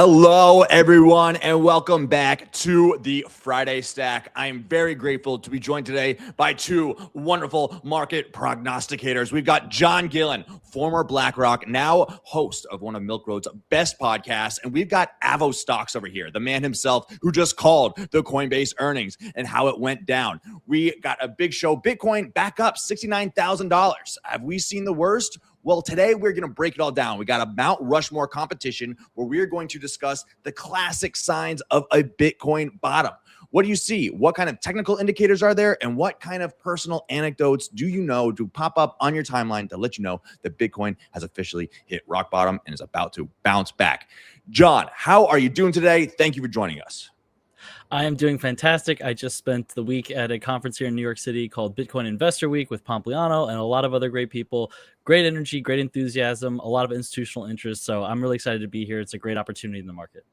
Hello, everyone, and welcome back to the Friday Stack. I am very grateful to be joined today by two wonderful market prognosticators. We've got John Gillen, former BlackRock, now host of one of Milk Road's best podcasts, and we've got Avo Stocks over here, the man himself who just called the Coinbase earnings and how it went down. We got a big show. Bitcoin back up $69,000. Have we seen the worst? Well, today we're going to break it all down. We got a Mount Rushmore competition where we're going to discuss the classic signs of a Bitcoin bottom. What do you see? What kind of technical indicators are there? And what kind of personal anecdotes do you know to pop up on your timeline to let you know that Bitcoin has officially hit rock bottom and is about to bounce back? John, how are you doing today? Thank you for joining us. I am doing fantastic. I just spent the week at a conference here in New York City called Bitcoin Investor Week with Pompliano and a lot of other great people. Great energy, great enthusiasm, a lot of institutional interest. So I'm really excited to be here. It's a great opportunity in the market.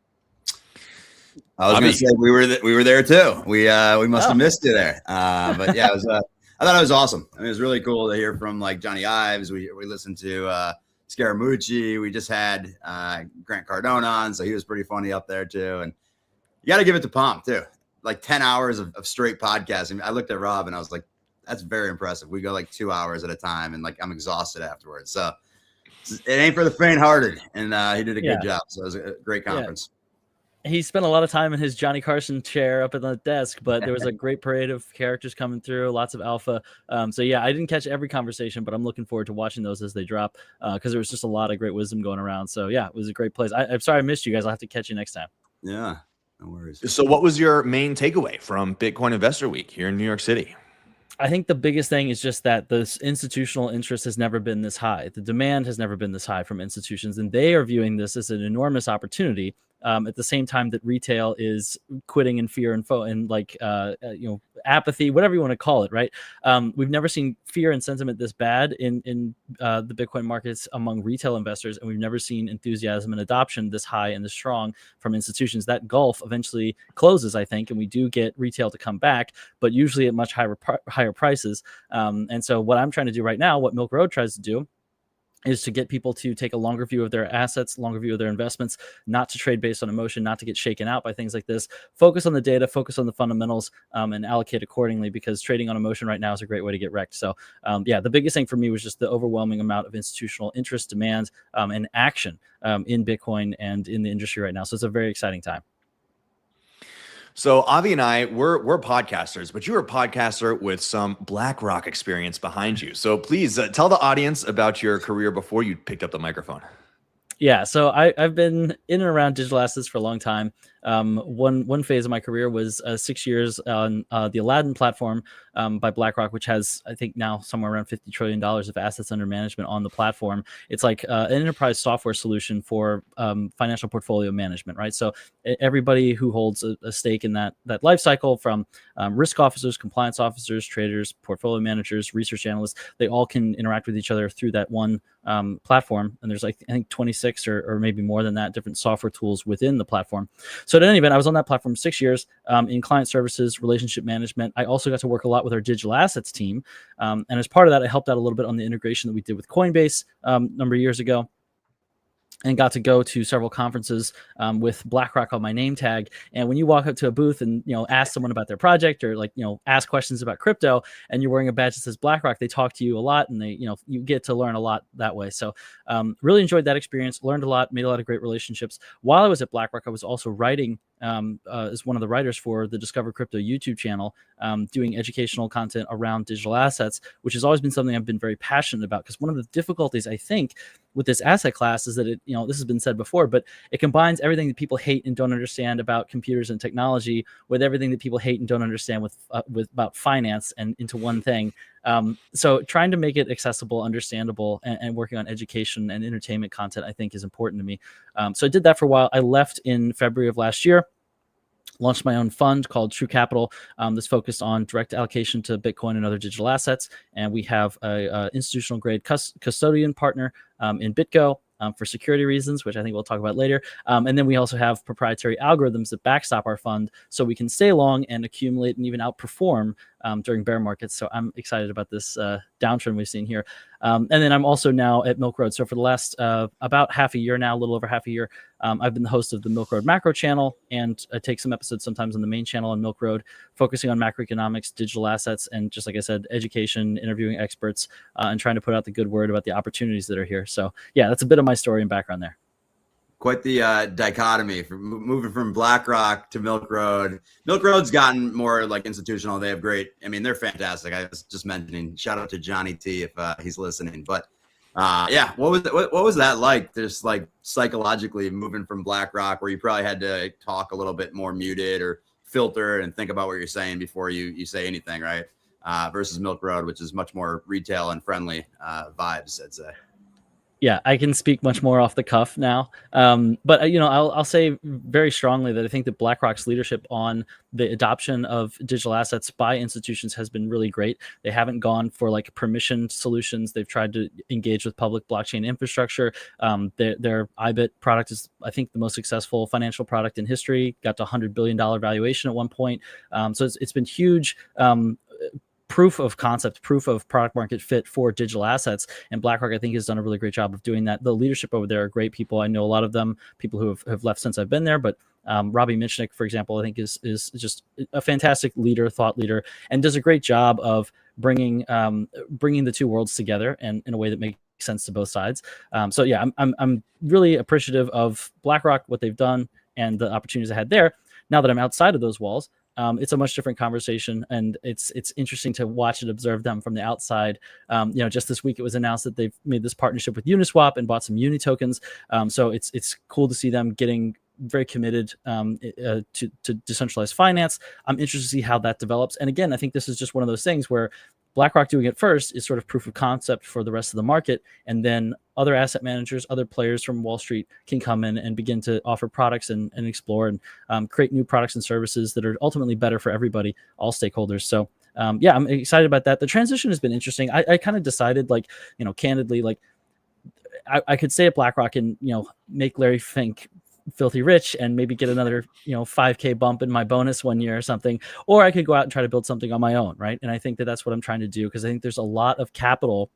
I was going to say we were there too. We must have missed you there. But yeah, I thought it was awesome. I mean, it was really cool to hear from like Johnny Ives. We listened to Scaramucci. We just had Grant Cardone on, so he was pretty funny up there too. And you got to give it to Pomp too. Like 10 hours of straight podcasting. I looked at Rob and I was like, that's very impressive. We go like 2 hours at a time and like I'm exhausted afterwards. So it ain't for the faint-hearted. And he did a good job. So it was a great conference. Yeah. He spent a lot of time in his Johnny Carson chair up at the desk, but there was a great parade of characters coming through, lots of alpha. So yeah, I didn't catch every conversation, but I'm looking forward to watching those as they drop because there was just a lot of great wisdom going around. So yeah, it was a great place. I'm sorry I missed you guys. I'll have to catch you next time. Yeah. No worries. So what was your main takeaway from Bitcoin Investor Week here in New York City? I think the biggest thing is just that this institutional interest has never been this high. The demand has never been this high from institutions, and they are viewing this as an enormous opportunity. At the same time that retail is quitting in fear and like apathy, whatever you want to call it, right? We've never seen fear and sentiment this bad in the Bitcoin markets among retail investors, and we've never seen enthusiasm and adoption this high and this strong from institutions. That gulf eventually closes, I think, and we do get retail to come back, but usually at much higher prices. And so what I'm trying to do right now, what Milk Road tries to do, is to get people to take a longer view of their assets, longer view of their investments, not to trade based on emotion, not to get shaken out by things like this. Focus on the data, focus on the fundamentals, and allocate accordingly, because trading on emotion right now is a great way to get wrecked. So yeah, the biggest thing for me was just the overwhelming amount of institutional interest, demand, and action in Bitcoin and in the industry right now. So it's a very exciting time. So Avi and I, we're podcasters, but you're a podcaster with some BlackRock experience behind you. So please tell the audience about your career before you picked up the microphone. Yeah, so I've been in and around digital assets for a long time. One phase of my career was 6 years on the Aladdin platform by BlackRock, which has, I think, now somewhere around $50 trillion of assets under management on the platform. It's like an enterprise software solution for financial portfolio management, right? So everybody who holds a stake in that life cycle, from risk officers, compliance officers, traders, portfolio managers, research analysts, they all can interact with each other through that one platform. And there's like, I think 26 or maybe more than that different software tools within the platform. So at any event, I was on that platform 6 years in client services, relationship management. I also got to work a lot with our digital assets team. And as part of that, I helped out a little bit on the integration that we did with Coinbase a number of years ago, and got to go to several conferences with BlackRock on my name tag. And when you walk up to a booth and ask someone about their project, or ask questions about crypto, and you're wearing a badge that says BlackRock, they talk to you a lot, and they you get to learn a lot that way. So really enjoyed that experience, learned a lot, made a lot of great relationships. While I was at BlackRock, I was also writing as one of the writers for the Discover Crypto YouTube channel, doing educational content around digital assets, which has always been something I've been very passionate about. Because one of the difficulties, I think, with this asset class is that this has been said before, but it combines everything that people hate and don't understand about computers and technology with everything that people hate and don't understand with about finance, and into one thing. So trying to make it accessible, understandable, and working on education and entertainment content, I think, is important to me. So I did that for a while. I left in February of last year. Launched my own fund called True Capital that's focused on direct allocation to Bitcoin and other digital assets. And we have a institutional grade custodian partner in BitGo for security reasons, which I think we'll talk about later. And then we also have proprietary algorithms that backstop our fund, so we can stay long and accumulate and even outperform during bear markets. So I'm excited about this downtrend we've seen here. And then I'm also now at Milk Road. So for the last about half a year now, a little over half a year, I've been the host of the Milk Road Macro channel, and I take some episodes sometimes on the main channel on Milk Road, focusing on macroeconomics, digital assets, and just like I said, education, interviewing experts, and trying to put out the good word about the opportunities that are here. So yeah, that's a bit of my story and background there. Quite the dichotomy from moving from BlackRock to Milk Road. Milk Road's gotten more like institutional. They have great, I mean, they're fantastic. I was just mentioning, shout out to Johnny T if he's listening. But yeah, what was that like? Just like psychologically moving from BlackRock, where you probably had to talk a little bit more muted or filter and think about what you're saying before you say anything, right? Versus Milk Road, which is much more retail and friendly vibes, I'd say. Yeah, I can speak much more off the cuff now. But I'll say very strongly that I think that BlackRock's leadership on the adoption of digital assets by institutions has been really great. They haven't gone for like permissioned solutions. They've tried to engage with public blockchain infrastructure. Their IBIT product is, I think, the most successful financial product in history. Got to $100 billion valuation at one point. So it's been huge. Proof of concept, proof of product market fit for digital assets. And BlackRock, I think, has done a really great job of doing that. The leadership over there are great people. I know a lot of them, people who have left since I've been there, but Robbie Mitchnick, for example, I think is just a fantastic leader, thought leader, and does a great job of bringing the two worlds together and in a way that makes sense to both sides. So yeah, I'm really appreciative of BlackRock, what they've done, and the opportunities I had there. Now that I'm outside of those walls, it's a much different conversation, and it's interesting to watch and observe them from the outside. Just this week it was announced that they've made this partnership with Uniswap and bought some Uni tokens. So it's cool to see them getting very committed to decentralized finance. I'm interested to see how that develops. And again, I think this is just one of those things where BlackRock doing it first is sort of proof of concept for the rest of the market, and then other asset managers, other players from Wall Street can come in and begin to offer products and explore and create new products and services that are ultimately better for everybody, all stakeholders. So yeah, I'm excited about that. The transition has been interesting. I kind of decided, candidly, I could stay at BlackRock and make Larry Fink filthy rich and maybe get another 5K bump in my bonus one year or something, or I could go out and try to build something on my own, right? And I think that that's what I'm trying to do, because I think there's a lot of capital,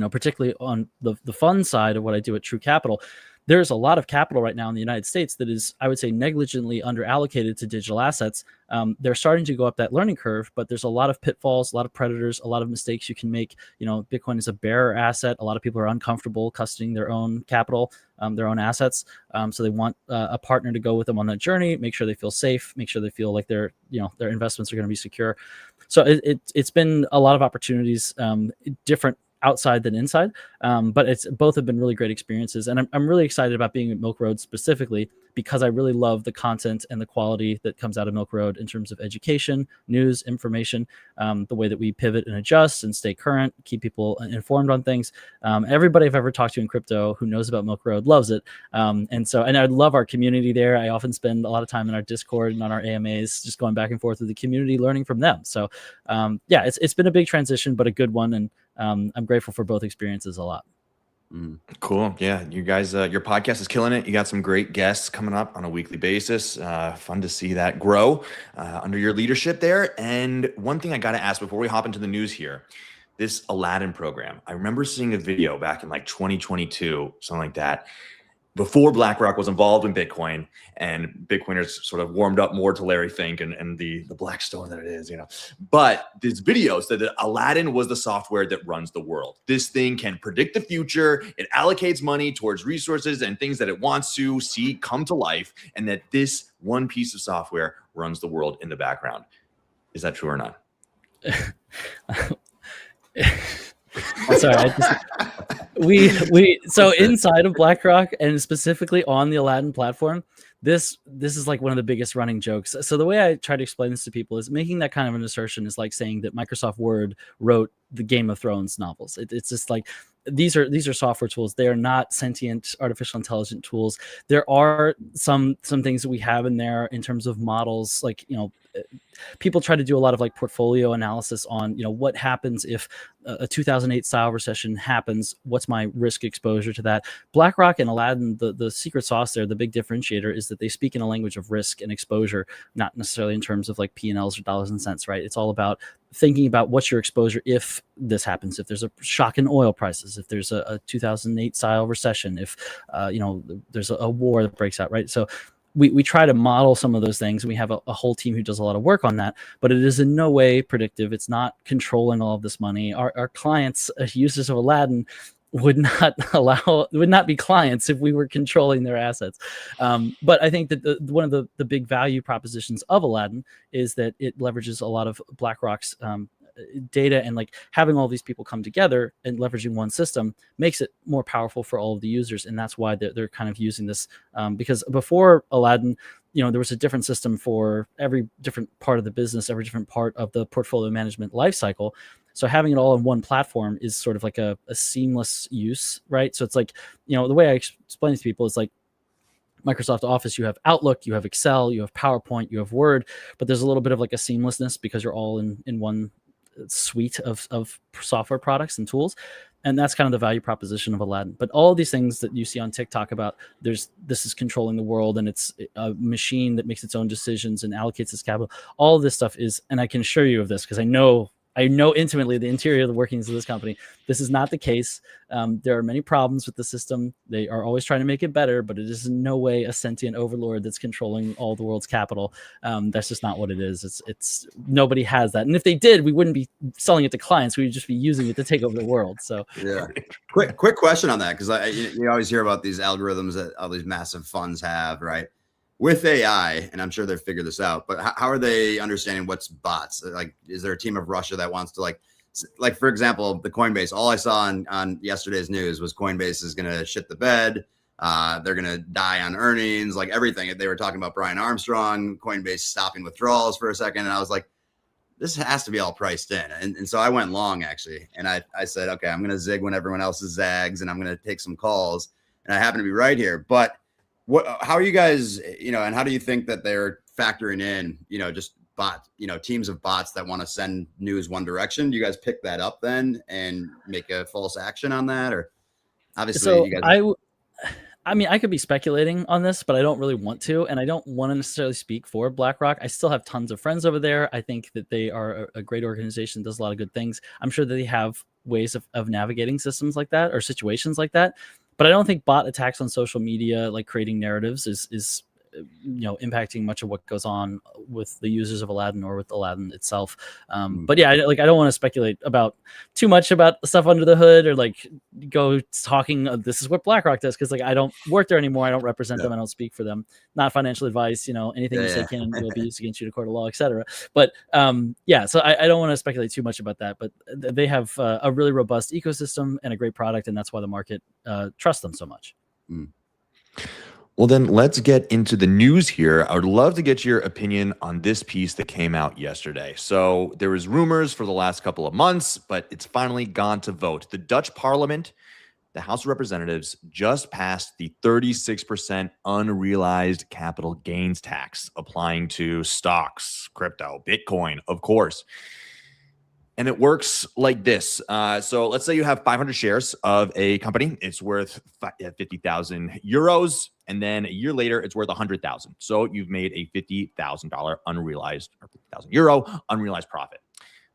particularly on the fund side of what I do at True Capital. There's a lot of capital right now in the United States that is, I would say, negligently underallocated to digital assets. They're starting to go up that learning curve, but there's a lot of pitfalls, a lot of predators, a lot of mistakes you can make. Bitcoin is a bearer asset. A lot of people are uncomfortable custodying their own capital, their own assets. So they want a partner to go with them on that journey, make sure they feel safe, make sure they feel like their investments are going to be secure. So it's been a lot of opportunities, different outside than inside, but both have been really great experiences, and I'm really excited about being at Milk Road specifically because I really love the content and the quality that comes out of Milk Road in terms of education, news, information, the way that we pivot and adjust and stay current, keep people informed on things. Everybody I've ever talked to in crypto who knows about Milk Road loves it, and I love our community there. I often spend a lot of time in our Discord and on our AMAs, just going back and forth with the community, learning from them. So yeah, it's been a big transition, but a good one, and I'm grateful for both experiences a lot. Cool. Yeah, you guys, your podcast is killing it. You got some great guests coming up on a weekly basis. Fun to see that grow under your leadership there. And one thing I got to ask before we hop into the news here, this Aladdin program, I remember seeing a video back in like 2022, something like that, before BlackRock was involved in Bitcoin, and Bitcoiners sort of warmed up more to Larry Fink and the black stone that it is, But this video said that Aladdin was the software that runs the world. This thing can predict the future. It allocates money towards resources and things that it wants to see come to life, and that this one piece of software runs the world in the background. Is that true or not? I'm sorry. So inside of BlackRock, and specifically on the Aladdin platform, this is like one of the biggest running jokes. So the way I try to explain this to people is making that kind of an assertion is like saying that Microsoft Word wrote the Game of Thrones novels. It's just like these are software tools. They are not sentient artificial intelligent tools. There are some things that we have in there in terms of models, like people try to do a lot of like portfolio analysis on, what happens if a 2008 style recession happens, what's my risk exposure to that. BlackRock and Aladdin, the secret sauce there, the big differentiator is that they speak in a language of risk and exposure, not necessarily in terms of like P&Ls or dollars and cents, right? It's all about thinking about what's your exposure if this happens, if there's a shock in oil prices, if there's a 2008 style recession, if there's a war that breaks out, right? So we try to model some of those things. We have a whole team who does a lot of work on that, but it is in no way predictive. It's not controlling all of this money. Our clients, users of Aladdin, would not be clients if we were controlling their assets. But I think that one of the big value propositions of Aladdin is that it leverages a lot of BlackRock's data, and like having all these people come together and leveraging one system makes it more powerful for all of the users. And that's why they're kind of using this, because before Aladdin, there was a different system for every different part of the business, every different part of the portfolio management lifecycle. So having it all in one platform is sort of like a seamless use, right? So it's like, the way I explain it to people is like Microsoft Office, you have Outlook, you have Excel, you have PowerPoint, you have Word, but there's a little bit of like a seamlessness because you're all in one suite of software products and tools. And that's kind of the value proposition of Aladdin. But all of these things that you see on TikTok about this is controlling the world and it's a machine that makes its own decisions and allocates its capital. All of this stuff is, and I can assure you of this because I know intimately the interior of the workings of this company. This is not the case. There are many problems with the system. They are always trying to make it better, but it is in no way a sentient overlord that's controlling all the world's capital. That's just not what it is. It's nobody has that. And if they did, we wouldn't be selling it to clients. We would just be using it to take over the world. So yeah. Quick question on that, because you always hear about these algorithms that all these massive funds have, right? With AI, and I'm sure they've figured this out, but how are they understanding what's bots? Like, is there a team of Russia that wants to like for example, the Coinbase? All I saw on yesterday's news was Coinbase is going to shit the bed. They're going to die on earnings, like everything. They were talking about Brian Armstrong, Coinbase stopping withdrawals for a second. And I was like, this has to be all priced in. And so I went long actually. And I said, okay, I'm going to zig when everyone else zags, and I'm going to take some calls. And I happen to be right here, but how are you guys, and how do you think that they're factoring in, just teams of bots that want to send news one direction? Do you guys pick that up then and make a false action on that? Or obviously so you guys... I could be speculating on this, but I don't really want to, and I don't want to necessarily speak for BlackRock. I still have tons of friends over there. I think that they are a great organization, does a lot of good things. I'm sure that they have ways of navigating systems like that or situations like that. But I don't think bot attacks on social media, like creating narratives, is impacting much of what goes on with the users of Aladdin or with Aladdin itself. But yeah, I don't want to speculate about too much about the stuff under the hood or like go talking. This is what BlackRock does, because like I don't work there anymore. I don't represent them. I don't speak for them. Not financial advice. Anything you say can and will be used against you to court of law, etc. But so I don't want to speculate too much about that. But they have a really robust ecosystem and a great product, and that's why the market trusts them so much. Well, then let's get into the news here. I would love to get your opinion on this piece that came out yesterday. So there was rumors for the last couple of months, but it's finally gone to vote. The Dutch Parliament, the House of Representatives, just passed the 36% unrealized capital gains tax applying to stocks, crypto, Bitcoin, of course. And it works like this. So let's say you have 500 shares of a company. It's worth 50,000 euros. And then a year later, it's worth 100,000. So you've made a $50,000 unrealized, or 50,000 euro unrealized profit.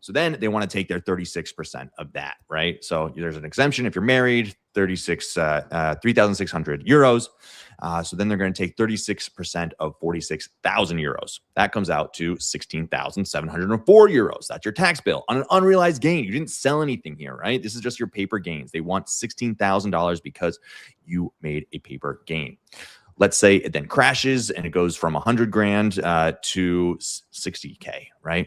So then they want to take their 36% of that, right? So there's an exemption if you're married, 3,600 euros. So then they're going to take 36% of 46,000 euros. That comes out to 16,704 euros. That's your tax bill on an unrealized gain. You didn't sell anything here, right? This is just your paper gains. They want $16,000 because you made a paper gain. Let's say it then crashes and it goes from 100 grand to 60K, right?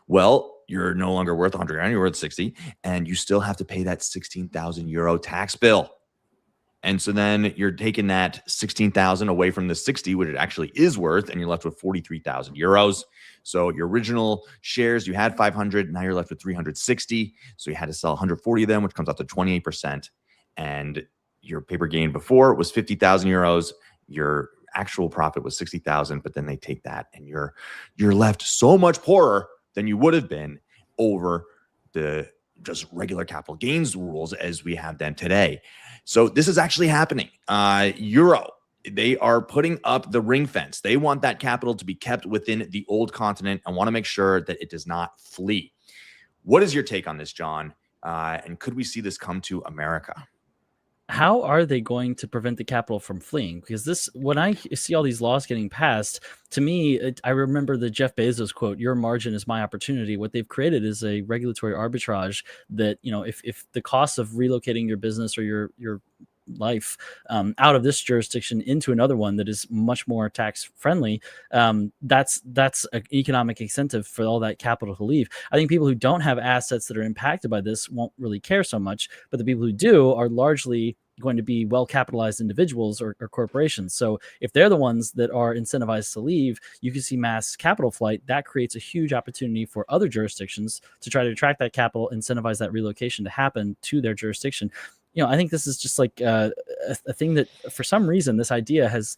Well, you're no longer worth 100 grand, you're worth 60, and you still have to pay that 16,000 euro tax bill. And so then you're taking that 16,000 away from the 60, which it actually is worth, and you're left with 43,000 euros. So your original shares, you had 500, now you're left with 360. So you had to sell 140 of them, which comes out to 28%. And your paper gain before was 50,000 euros. Your actual profit was 60,000, but then they take that and you're left so much poorer than you would have been over the just regular capital gains rules as we have them today. So this is actually happening. Euro, they are putting up the ring fence. They want that capital to be kept within the old continent and want to make sure that it does not flee. What is your take on this, John? And could we see this come to America? How are they going to prevent the capital from fleeing? Because when I see all these laws getting passed, to me, I remember the Jeff Bezos quote, "Your margin is my opportunity." What they've created is a regulatory arbitrage that, if the cost of relocating your business or your life out of this jurisdiction into another one that is much more tax friendly, that's an economic incentive for all that capital to leave. I think people who don't have assets that are impacted by this won't really care so much, but the people who do are largely going to be well-capitalized individuals or corporations. So if they're the ones that are incentivized to leave, you can see mass capital flight. That creates a huge opportunity for other jurisdictions to try to attract that capital, incentivize that relocation to happen to their jurisdiction. I think this is just like a thing that for some reason this idea has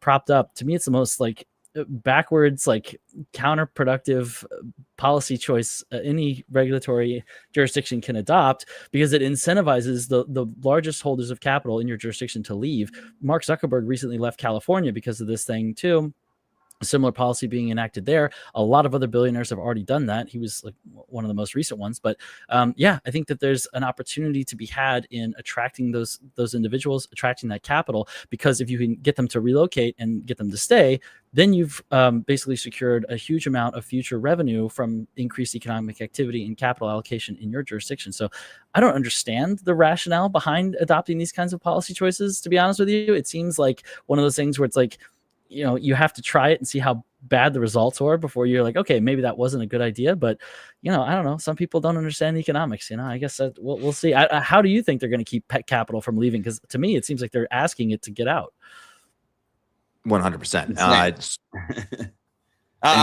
propped up. To me, it's the most like backwards, like counterproductive policy choice any regulatory jurisdiction can adopt, because it incentivizes the largest holders of capital in your jurisdiction to leave. Mark Zuckerberg recently left California because of this thing too. A similar policy being enacted there. A lot of other billionaires have already done that. He was like one of the most recent ones. But I think that there's an opportunity to be had in attracting those individuals, attracting that capital, because if you can get them to relocate and get them to stay, then you've basically secured a huge amount of future revenue from increased economic activity and capital allocation in your jurisdiction. So I don't understand the rationale behind adopting these kinds of policy choices, to be honest with you. It seems like one of those things where it's like, you have to try it and see how bad the results are before you're like, okay, maybe that wasn't a good idea. But, I don't know. Some people don't understand economics. I guess we'll see. How do you think they're going to keep pet capital from leaving? Because to me, it seems like they're asking it to get out. 100%. I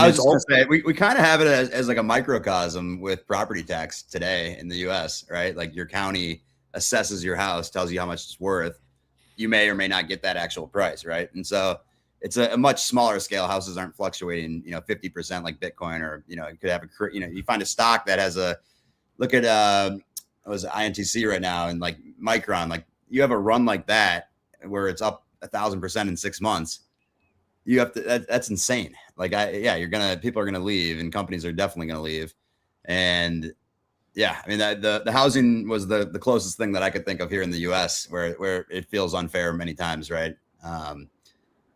was just going to say, we kind of have it as like a microcosm with property tax today in the US, right? Like your county assesses your house, tells you how much it's worth. You may or may not get that actual price, right? And so it's a much smaller scale. Houses aren't fluctuating, 50% like Bitcoin, or, you could have you find a stock that has look at, INTC right now, and like Micron, like you have a run like that where it's up 1,000% in 6 months. You have to, that's insane. Like, people are going to leave, and companies are definitely going to leave. And yeah, I mean, the housing was the closest thing that I could think of here in the US where it feels unfair many times. Right.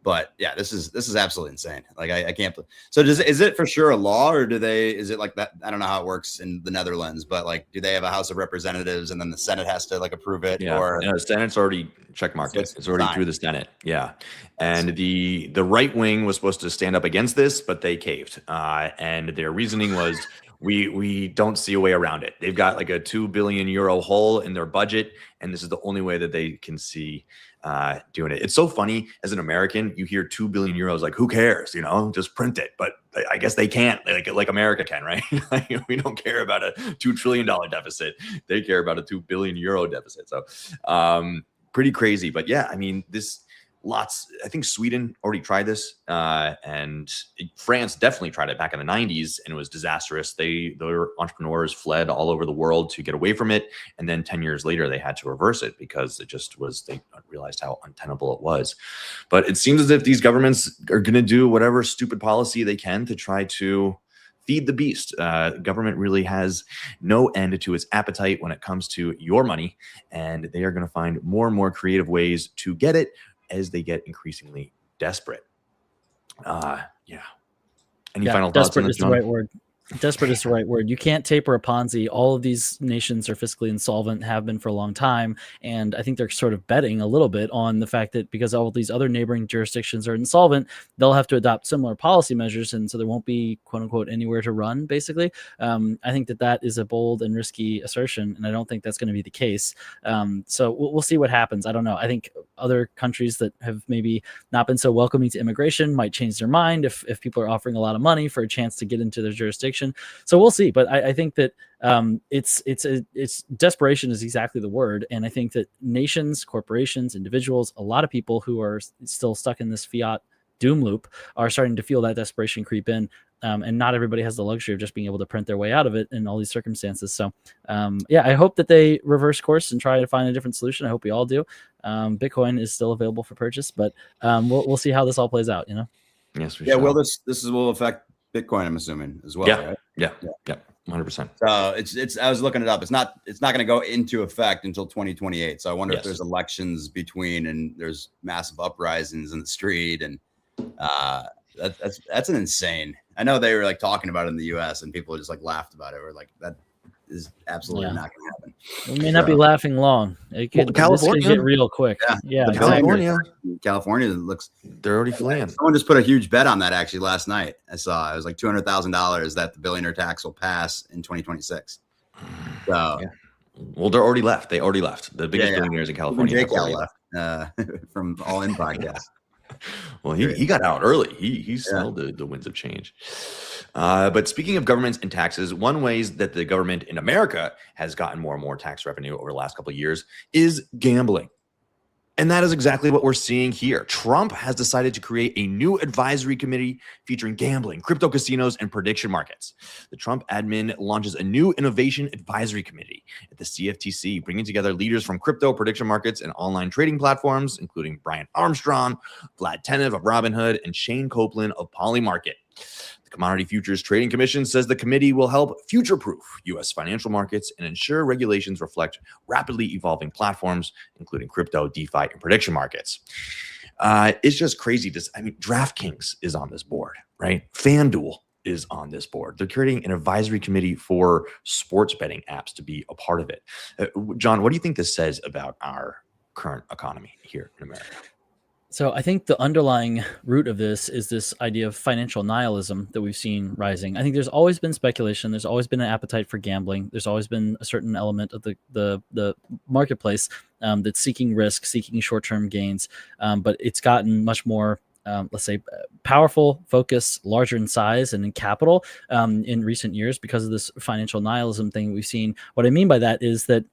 But yeah, this is absolutely insane. Like I can't. So is it for sure a law, or is it like that? I don't know how it works in the Netherlands, but like, do they have a House of Representatives and then the Senate has to like approve it? Yeah, or the Senate's already checkmarked it. It's already through the Senate. Yeah. And the right wing was supposed to stand up against this, but they caved. And their reasoning was, we don't see a way around it. They've got like a €2 billion hole in their budget, and this is the only way that they can see doing it. It's so funny as an American, you hear €2 billion, like who cares? Just print it. But I guess they can't, like America can, right? We don't care about a $2 trillion deficit. They care about a €2 billion deficit. So pretty crazy. But yeah, I mean, I think Sweden already tried this, and France definitely tried it back in the 90s, and it was disastrous. Their entrepreneurs fled all over the world to get away from it, and then 10 years later they had to reverse it because they realized how untenable it was. But it seems as if these governments are going to do whatever stupid policy they can to try to feed the beast. Government really has no end to its appetite when it comes to your money, and they are going to find more and more creative ways to get it as they get increasingly desperate. Any final thoughts on this, John? Desperate is the right word. Desperate is the right word. You can't taper a Ponzi. All of these nations are fiscally insolvent, have been for a long time. And I think they're sort of betting a little bit on the fact that because all of these other neighboring jurisdictions are insolvent, they'll have to adopt similar policy measures. And so there won't be, quote unquote, anywhere to run, basically. I think that is a bold and risky assertion. And I don't think that's going to be the case. So we'll see what happens. I don't know. I think other countries that have maybe not been so welcoming to immigration might change their mind if people are offering a lot of money for a chance to get into their jurisdiction. prediction. So we'll see. But I think that it's desperation is exactly the word. And I think that nations, corporations, individuals, a lot of people who are still stuck in this fiat doom loop are starting to feel that desperation creep in. And not everybody has the luxury of just being able to print their way out of it in all these circumstances. So, I hope that they reverse course and try to find a different solution. I hope we all do. Bitcoin is still available for purchase, but we'll see how this all plays out. Yes, we shall. Well, this will affect Bitcoin, I'm assuming, as well. Yeah, right? yeah, 100%. So it's. I was looking it up. It's not going to go into effect until 2028. So I wonder if there's elections between and there's massive uprisings in the street, and that's an insane. I know they were like talking about it in the U.S. and people just like laughed about it. Or like that is absolutely not going to happen. We may not be laughing long. It could, California could get real quick. Yeah, California looks. They're already fleeing. Someone just put a huge bet on that actually last night. I saw it was like $200,000 that the billionaire tax will pass in 2026. So, well, they're already left. They already left. The biggest billionaires in California left from All In podcast. Well, he got out early. He smelled the winds of change. But speaking of governments and taxes, one ways that the government in America has gotten more and more tax revenue over the last couple of years is gambling. And that is exactly what we're seeing here. Trump has decided to create a new advisory committee featuring gambling, crypto casinos, and prediction markets. The Trump admin launches a new innovation advisory committee at the CFTC, bringing together leaders from crypto, prediction markets, and online trading platforms, including Brian Armstrong, Vlad Tenev of Robinhood, and Shane Copeland of Polymarket. The Commodity Futures Trading Commission says the committee will help future-proof U.S. financial markets and ensure regulations reflect rapidly evolving platforms, including crypto, DeFi, and prediction markets. It's just crazy. DraftKings is on this board, right? FanDuel is on this board. They're creating an advisory committee for sports betting apps to be a part of it. John, what do you think this says about our current economy here in America? So I think the underlying root of this is this idea of financial nihilism that we've seen rising. I think there's always been speculation. There's always been an appetite for gambling. There's always been a certain element of the marketplace that's seeking risk, seeking short-term gains. But it's gotten much more, let's say, powerful, focused, larger in size and in capital in recent years because of this financial nihilism thing we've seen. What I mean by that is that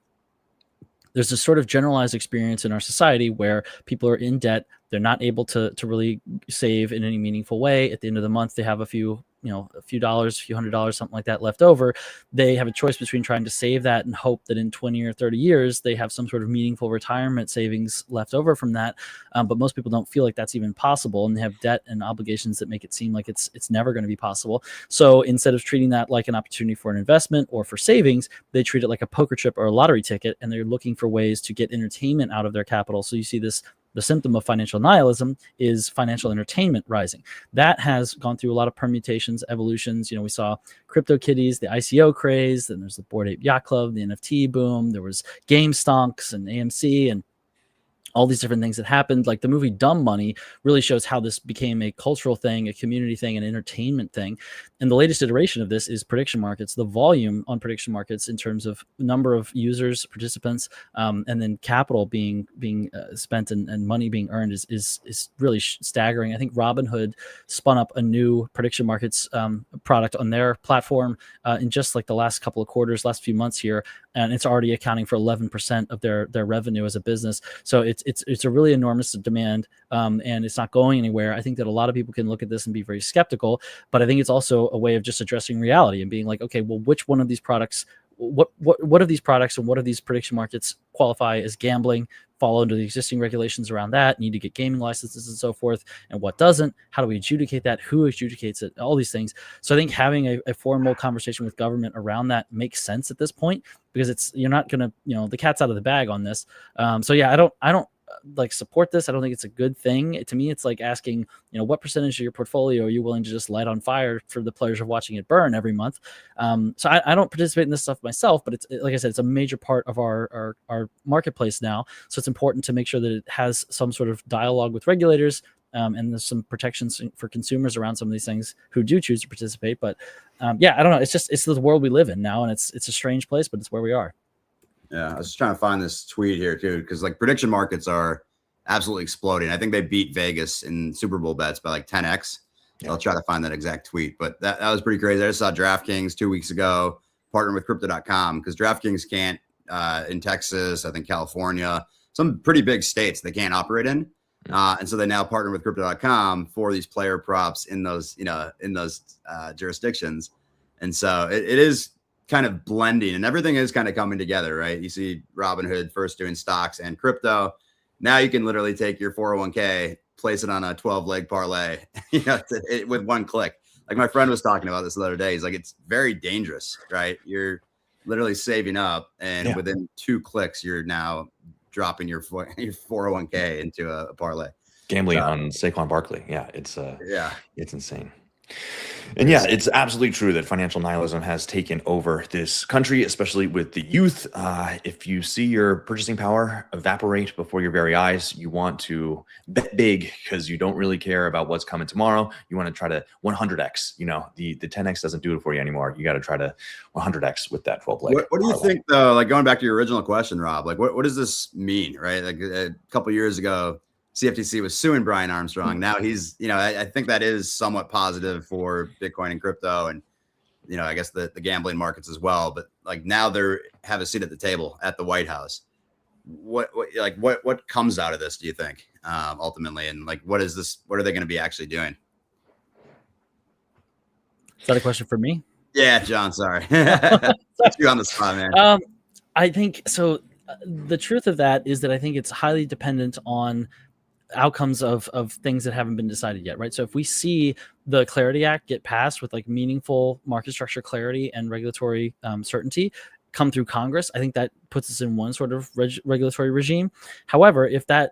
there's this sort of generalized experience in our society where people are in debt. They're not able to really save in any meaningful way. At the end of the month, they have a few dollars, a few $100s, something like that left over. They have a choice between trying to save that and hope that in 20 or 30 years, they have some sort of meaningful retirement savings left over from that. But most people don't feel like that's even possible. And they have debt and obligations that make it seem like it's never going to be possible. So instead of treating that like an opportunity for an investment or for savings, they treat it like a poker chip or a lottery ticket. And they're looking for ways to get entertainment out of their capital. So you see this. The symptom of financial nihilism is financial entertainment rising. That has gone through a lot of permutations, evolutions. We saw CryptoKitties, the ICO craze, then there's the Bored Ape Yacht Club, the NFT boom. There was game stonks and AMC and all these different things that happened. Like the movie Dumb Money really shows how this became a cultural thing, a community thing, an entertainment thing. And the latest iteration of this is prediction markets. The volume on prediction markets in terms of number of users, participants, and then capital being spent and money being earned is really staggering. I think Robinhood spun up a new prediction markets product on their platform in just like the last couple of quarters, last few months here, and it's already accounting for 11% of their revenue as a business. So it's a really enormous demand, and it's not going anywhere. I think that a lot of people can look at this and be very skeptical, but I think it's also a way of just addressing reality and being like, okay, well, which one of these products, what of these products and what of these prediction markets qualify as gambling, fall under the existing regulations around that, need to get gaming licenses and so forth, and what doesn't? How do we adjudicate that? Who adjudicates it? All these things. So I think having a formal conversation with government around that makes sense at this point, because you're not going to, the cat's out of the bag on this. So yeah, I don't like support this. I don't think it's a good thing. To me, it's like asking, what percentage of your portfolio are you willing to just light on fire for the pleasure of watching it burn every month? So I don't participate in this stuff myself, but it's, like I said, it's a major part of our marketplace now. So it's important to make sure that it has some sort of dialogue with regulators, and there's some protections for consumers around some of these things who do choose to participate. But I don't know. It's the world we live in now, and it's a strange place, but it's where we are. Yeah, I was just trying to find this tweet here too, because like prediction markets are absolutely exploding. I think they beat Vegas in Super Bowl bets by like 10x. I'll try to find that exact tweet, but that was pretty crazy. I just saw DraftKings 2 weeks ago partner with crypto.com because DraftKings can't in Texas, I think California, some pretty big states they can't operate in. And so they now partner with crypto.com for these player props in those, jurisdictions. And so it is kind of blending and everything is kind of coming together, right? You see Robinhood first doing stocks and crypto. Now you can literally take your 401k, place it on a 12-leg parlay, with one click. Like my friend was talking about this the other day. He's like, it's very dangerous, right? You're literally saving up and within 2 clicks, you're now dropping your 401k into a parlay. Gambling on Saquon Barkley. Yeah, it's insane. And yeah, it's absolutely true that financial nihilism has taken over this country, especially with the youth. If you see your purchasing power evaporate before your very eyes, you want to bet big because you don't really care about what's coming tomorrow. You want to try to 100x. The 10x doesn't do it for you anymore. You got to try to 100x with that 12 leg. What do you think, though? Like going back to your original question, Rob, like what does this mean, right? Like a couple years ago, CFTC was suing Brian Armstrong. Now he's, I think that is somewhat positive for Bitcoin and crypto and, I guess the gambling markets as well. But like now they have a seat at the table at the White House. What comes out of this, do you think, ultimately? And like, what are they going to be actually doing? Is that a question for me? Yeah, John, sorry. You on the spot, man. I think so. The truth of that is that I think it's highly dependent on outcomes of things that haven't been decided yet, right? So if we see the Clarity Act get passed with like meaningful market structure clarity and regulatory certainty come through Congress, I think that puts us in one sort of regulatory regime. However, if they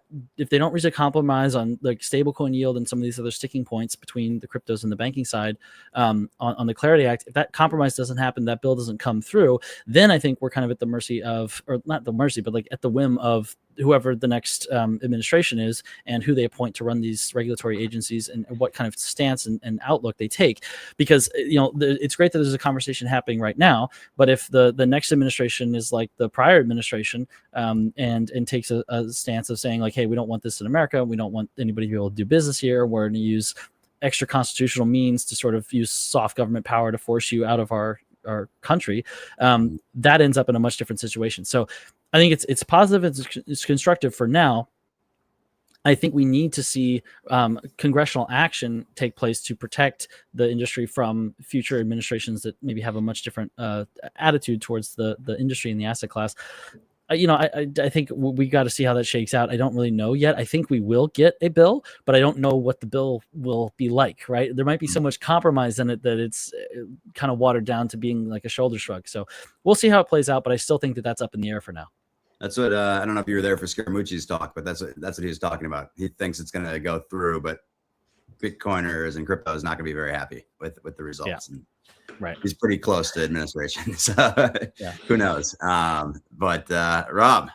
don't reach a compromise on like stablecoin yield and some of these other sticking points between the cryptos and the banking side on the Clarity Act, if that compromise doesn't happen, that bill doesn't come through, then I think we're kind of at the mercy of, or not the mercy, but like at the whim of whoever the next administration is and who they appoint to run these regulatory agencies and what kind of stance and outlook they take. Because, it's great that there's a conversation happening right now, but if the next administration is like the prior administration and takes a stance of saying like, hey, we don't want this in America, we don't want anybody to be able to do business here, we're going to use extra constitutional means to sort of use soft government power to force you out of our country, that ends up in a much different situation. So I think it's positive, it's constructive for now. I think we need to see congressional action take place to protect the industry from future administrations that maybe have a much different attitude towards the industry and the asset class. I think we got to see how that shakes out. I don't really know yet. I think we will get a bill, but I don't know what the bill will be like, right? There might be so much compromise in it that it's kind of watered down to being like a shoulder shrug. So we'll see how it plays out, but I still think that that's up in the air for now. That's what I don't know if you were there for Scaramucci's talk, but that's what he was talking about. He thinks it's going to go through, but Bitcoiners and crypto is not going to be very happy with the results. Yeah. And right. He's pretty close to administration, so who knows? But Rob,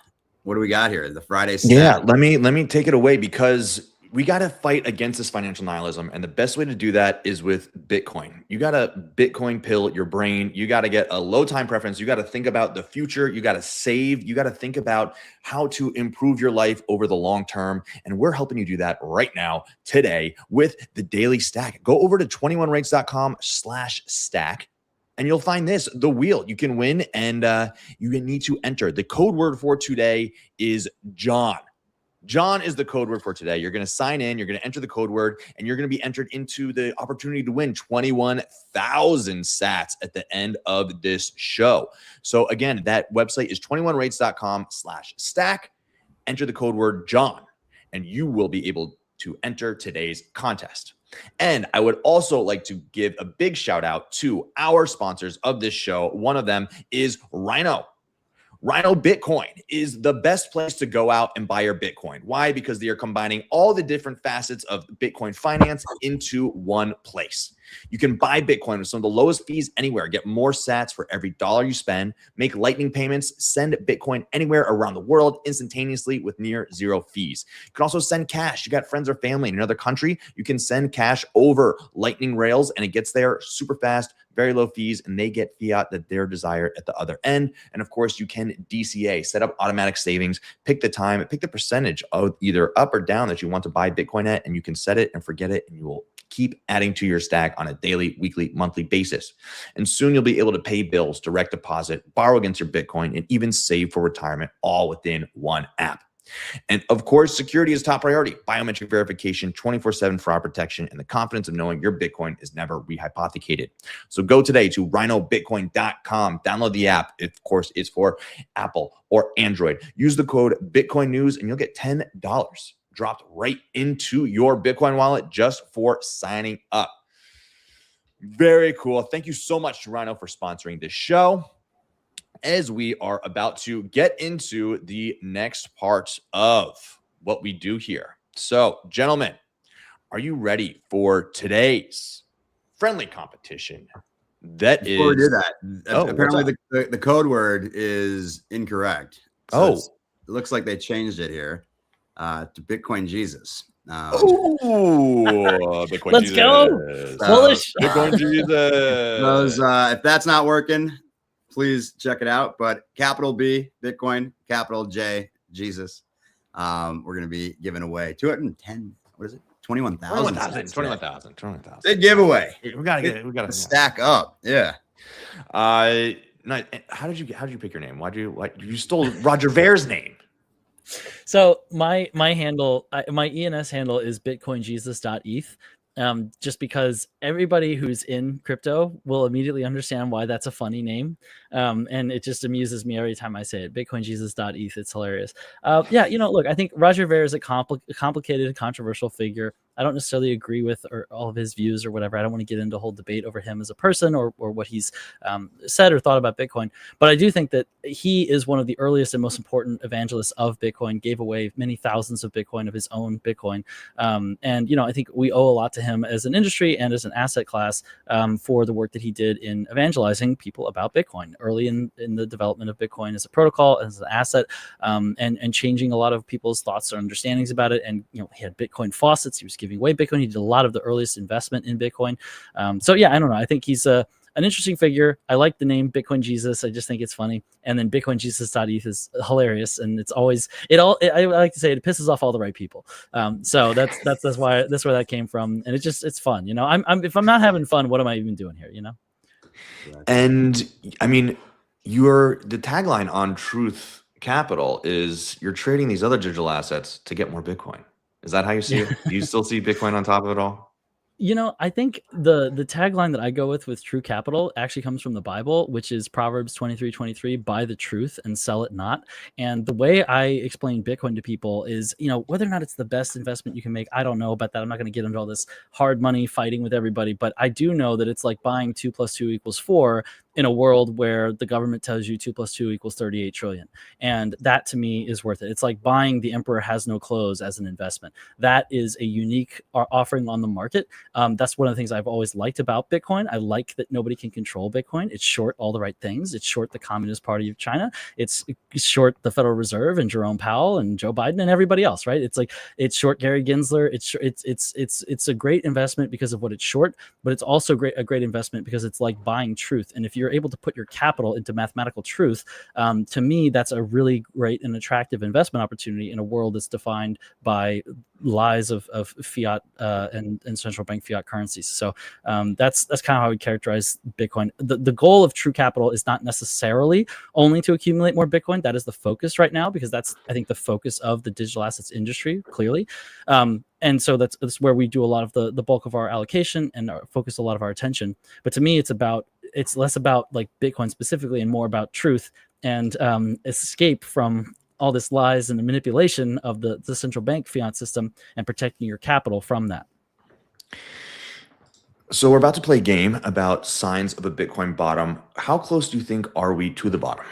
what do we got here? The Friday stack. Yeah, let me take it away because we got to fight against this financial nihilism. And the best way to do that is with Bitcoin. You got to Bitcoin pill your brain. You got to get a low time preference. You got to think about the future. You got to save. You got to think about how to improve your life over the long term. And we're helping you do that right now, today, with the Daily Stack. Go over to 21rates.com/stack. And you'll find this, the wheel. You can win, and you need to enter. The code word for today is John. John is the code word for today. You're going to sign in, you're going to enter the code word, and you're going to be entered into the opportunity to win 21,000 sats at the end of this show. So again, that website is 21rates.com/stack. Enter the code word John, and you will be able to enter today's contest. And I would also like to give a big shout out to our sponsors of this show. One of them is Rhino. Rhino Bitcoin is the best place to go out and buy your Bitcoin. Why? Because they are combining all the different facets of Bitcoin finance into one place. You can buy Bitcoin with some of the lowest fees anywhere, get more sats for every dollar you spend, make lightning payments, send Bitcoin anywhere around the world instantaneously with near zero fees. You can also send cash. You got friends or family in another country, you can send cash over lightning rails and it gets there super fast, very low fees, and they get fiat that their desire at the other end. And of course, you can DCA, set up automatic savings, pick the time, pick the percentage of either up or down that you want to buy Bitcoin at, and you can set it and forget it, and you will keep adding to your stack on a daily, weekly, monthly basis. And soon you'll be able to pay bills, direct deposit, borrow against your Bitcoin, and even save for retirement all within one app. And of course, security is top priority. Biometric verification, 24/7 fraud protection, and the confidence of knowing your Bitcoin is never rehypothecated. So go today to rhinobitcoin.com. Download the app. It, of course, is for Apple or Android. Use the code Bitcoin News and you'll get $10 dropped right into your Bitcoin wallet just for signing up. Very cool. Thank you so much to Rhino for sponsoring this show, as we are about to get into the next part of what we do here. So, gentlemen, are you ready for today's friendly competition? Before we do that, apparently the code word is incorrect. So it looks like they changed it here to Bitcoin Jesus. Bitcoin Let's Jesus. go. Bullish. Bitcoin Jesus. Those, if that's not working, please check it out. But capital B, Bitcoin, capital J, Jesus. We're going to be giving away 210. What is it? 21,000. 21,000. Big giveaway. We gotta stack up. Yeah. How did you pick your name? You stole Roger Ver's name? So my handle, my ENS handle is bitcoinjesus.eth. Just because everybody who's in crypto will immediately understand why that's a funny name. And it just amuses me every time I say it. bitcoinjesus.eth. It's hilarious. Look, I think Roger Ver is a complicated, controversial figure. I don't necessarily agree with all of his views or whatever. I don't want to get into a whole debate over him as a person or what he's said or thought about Bitcoin. But I do think that he is one of the earliest and most important evangelists of Bitcoin, gave away many thousands of Bitcoin, of his own Bitcoin. I think we owe a lot to him as an industry and as an asset class for the work that he did in evangelizing people about Bitcoin early in the development of Bitcoin as a protocol, as an asset, and changing a lot of people's thoughts or understandings about it. And, he had Bitcoin faucets. He was giving away Bitcoin. He did a lot of the earliest investment in Bitcoin. I don't know. I think he's an interesting figure. I like the name Bitcoin Jesus. I just think it's funny. And then bitcoinjesus.eth is hilarious. And it's always, I like to say it pisses off all the right people. So that's where that came from. And it's fun. If I'm not having fun, what am I even doing here? And I mean, the tagline on Truth Capital is you're trading these other digital assets to get more Bitcoin. Is that how you see it? Do you still see Bitcoin on top of it all? I think the tagline that I go with True Capital actually comes from the Bible, which is Proverbs 23:23, buy the truth and sell it not. And the way I explain Bitcoin to people is, whether or not it's the best investment you can make, I don't know about that. I'm not going to get into all this hard money fighting with everybody, but I do know that it's like buying 2 + 2 = 4 in a world where the government tells you 2 + 2 = 38 trillion. And that to me is worth it. It's like buying The Emperor Has No Clothes as an investment. That is a unique offering on the market. That's one of the things I've always liked about Bitcoin. I like that nobody can control Bitcoin. It's short all the right things. It's short the Communist Party of China. It's short the Federal Reserve and Jerome Powell and Joe Biden and everybody else, right? It's short Gary Gensler. It's a great investment because of what it's short, but it's also a great investment because it's like buying truth. And if you're able to put your capital into mathematical truth, to me, that's a really great and attractive investment opportunity in a world that's defined by lies of fiat and central bank fiat currencies. So that's kind of how I would characterize Bitcoin. The goal of True Capital is not necessarily only to accumulate more Bitcoin. That is the focus right now, because that's, I think, the focus of the digital assets industry, clearly. And so that's where we do a lot of the bulk of our allocation and focus a lot of our attention. But to me, it's less about like Bitcoin specifically and more about truth and escape from all this lies and the manipulation of the central bank fiat system and protecting your capital from that. So we're about to play a game about signs of a Bitcoin bottom. How close do you think are we to the bottom?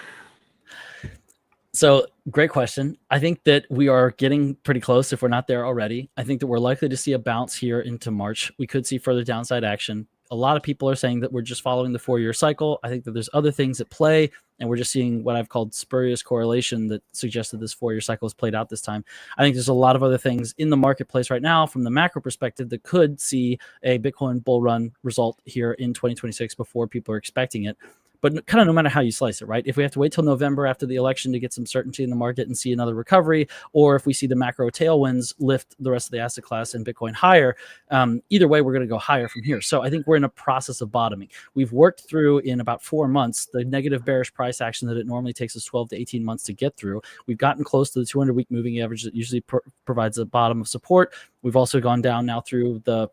So great question. I think that we are getting pretty close if we're not there already. I think that we're likely to see a bounce here into March. We could see further downside action. a lot of people are saying that we're just following the 4-year cycle. I think that there's other things at play, and we're just seeing what I've called spurious correlation that suggests that this 4-year cycle has played out this time. I think there's a lot of other things in the marketplace right now from the macro perspective that could see a Bitcoin bull run result here in 2026 before people are expecting it. But kind of no matter how you slice it, right? If we have to wait till November after the election to get some certainty in the market and see another recovery, or if we see the macro tailwinds lift the rest of the asset class and Bitcoin higher, either way, we're going to go higher from here. So I think we're in a process of bottoming. We've worked through in about 4 months the negative bearish price action that it normally takes us 12 to 18 months to get through. We've gotten close to the 200-week moving average that usually provides a bottom of support. We've also gone down now through the